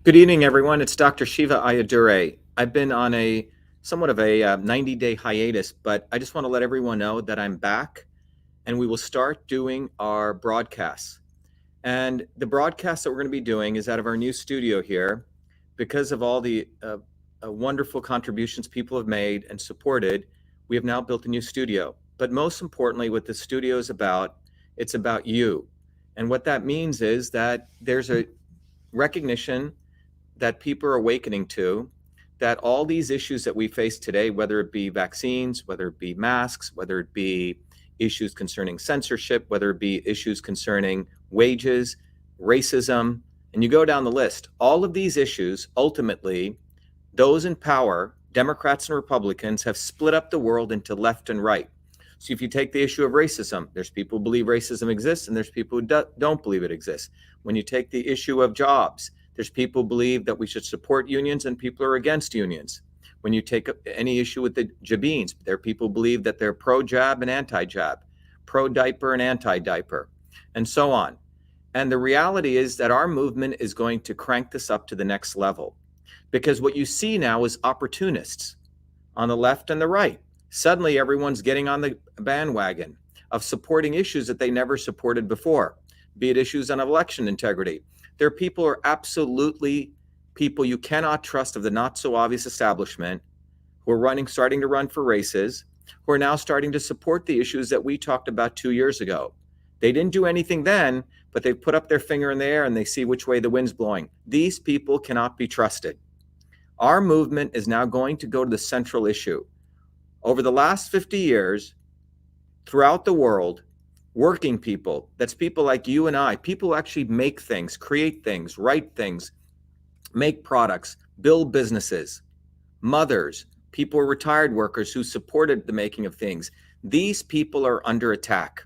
Good evening, everyone. It's Dr.SHIVA Ayadure. I've been on a somewhat of a 90-day hiatus, but I just want to let everyone know that I'm back and we will start doing our broadcasts. And the broadcast that we're going to be doing is out of our new studio here because of all the wonderful contributions people have made and supported. We have now built a new studio. But most importantly, what the studio is about, it's about you. And what that means is that there's a recognition that people are awakening to, that all these issues that we face today, whether it be vaccines, whether it be masks, whether it be issues concerning censorship, whether it be issues concerning wages, racism, and you go down the list, all of these issues, ultimately, those in power, Democrats and Republicans, have split up the world into left and right. So if you take the issue of racism, there's people who believe racism exists and there's people who don't believe it exists. When you take the issue of jobs, there's people who believe that we should support unions and people are against unions. When you take any issue with the jabines, there are people who believe that they're pro-jab and anti-jab, pro-diaper and anti-diaper, and so on. And the reality is that our movement is going to crank this up to the next level. Because what you see now is opportunists on the left and the right. Suddenly everyone's getting on the bandwagon of supporting issues that they never supported before, be it issues on election integrity. There are people who are absolutely people you cannot trust of the not so obvious establishment who are starting to run for races, who are now starting to support the issues that we talked about 2 years ago. They didn't do anything then, but they've put up their finger in the air and they see which way the wind's blowing. These people cannot be trusted. Our movement is now going to go to the central issue. Over the last 50 years, throughout the world, working people, that's people like you and I, people who actually make things, create things, write things, make products, build businesses, mothers, people who are retired workers who supported the making of things. These people are under attack.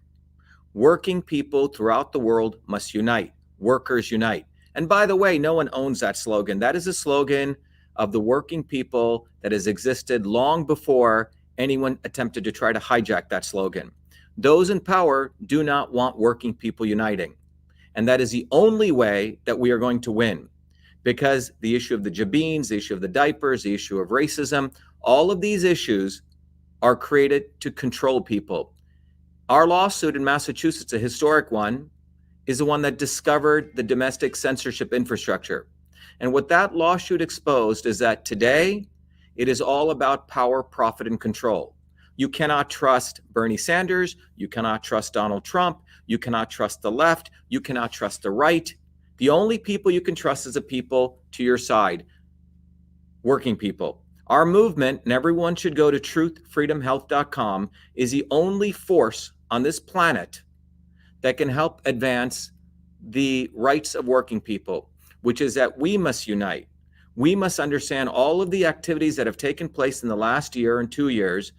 Working people throughout the world must unite. Workers unite. And by the way, no one owns that slogan. That is a slogan of the working people that has existed long before anyone attempted to try to hijack that slogan. Those in power do not want working people uniting. And that is the only way that we are going to win, because the issue of the jabines, the issue of the diapers, the issue of racism, all of these issues are created to control people. Our lawsuit in Massachusetts, a historic one, is the one that discovered the domestic censorship infrastructure. And what that lawsuit exposed is that today it is all about power, profit, and control. You cannot trust Bernie Sanders. You cannot trust Donald Trump. You cannot trust the left. You cannot trust the right. The only people you can trust is the people to your side, working people. Our movement, and everyone should go to truthfreedomhealth.com, is the only force on this planet that can help advance the rights of working people, which is that we must unite. We must understand all of the activities that have taken place in the last year and 2 years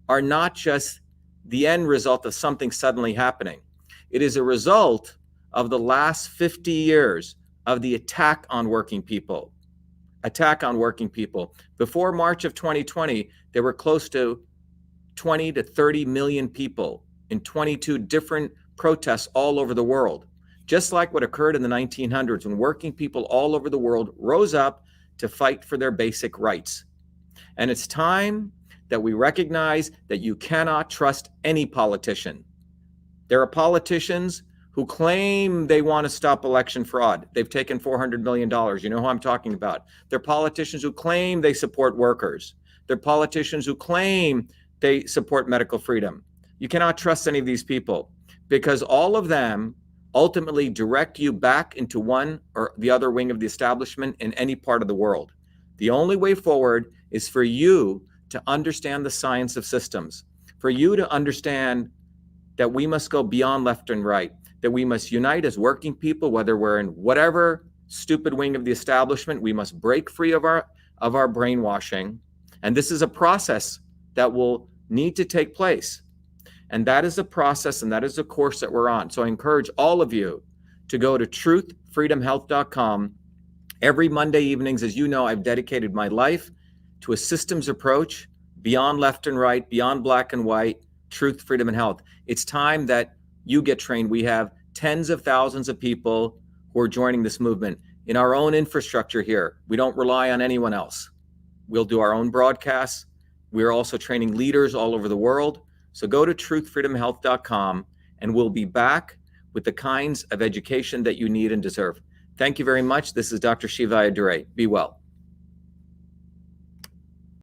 are not just the end result of something suddenly happening. It is a result of the last 50 years of the attack on working people. Before March of 2020, there were close to 20 to 30 million people in 22 different protests all over the world, just like what occurred in the 1900s when working people all over the world rose up to fight for their basic rights. And it's time that we recognize that you cannot trust any politician. There are politicians who claim they want to stop election fraud. They've taken $400 million. You know who I'm talking about. They're politicians who claim they support workers. They're politicians who claim they support medical freedom. You cannot trust any of these people because all of them ultimately direct you back into one or the other wing of the establishment in any part of the world. The only way forward is for you to understand the science of systems, for you to understand that we must go beyond left and right, that we must unite as working people, whether we're in whatever stupid wing of the establishment. We must break free of our brainwashing. And this is a process that will need to take place. And that is a process and that is a course that we're on. So I encourage all of you to go to truthfreedomhealth.com. Every Monday evenings, as you know, I've dedicated my life to a systems approach beyond left and right, beyond black and white, truth, freedom, and health. It's time that you get trained. We have tens of thousands of people who are joining this movement. in our own infrastructure here. We don't rely on anyone else. We'll do our own broadcasts. We're also training leaders all over the world. So go to truthfreedomhealth.com and we'll be back with the kinds of education that you need and deserve. Thank you very much. This is Dr. Shiva Ayyadurai. Be well.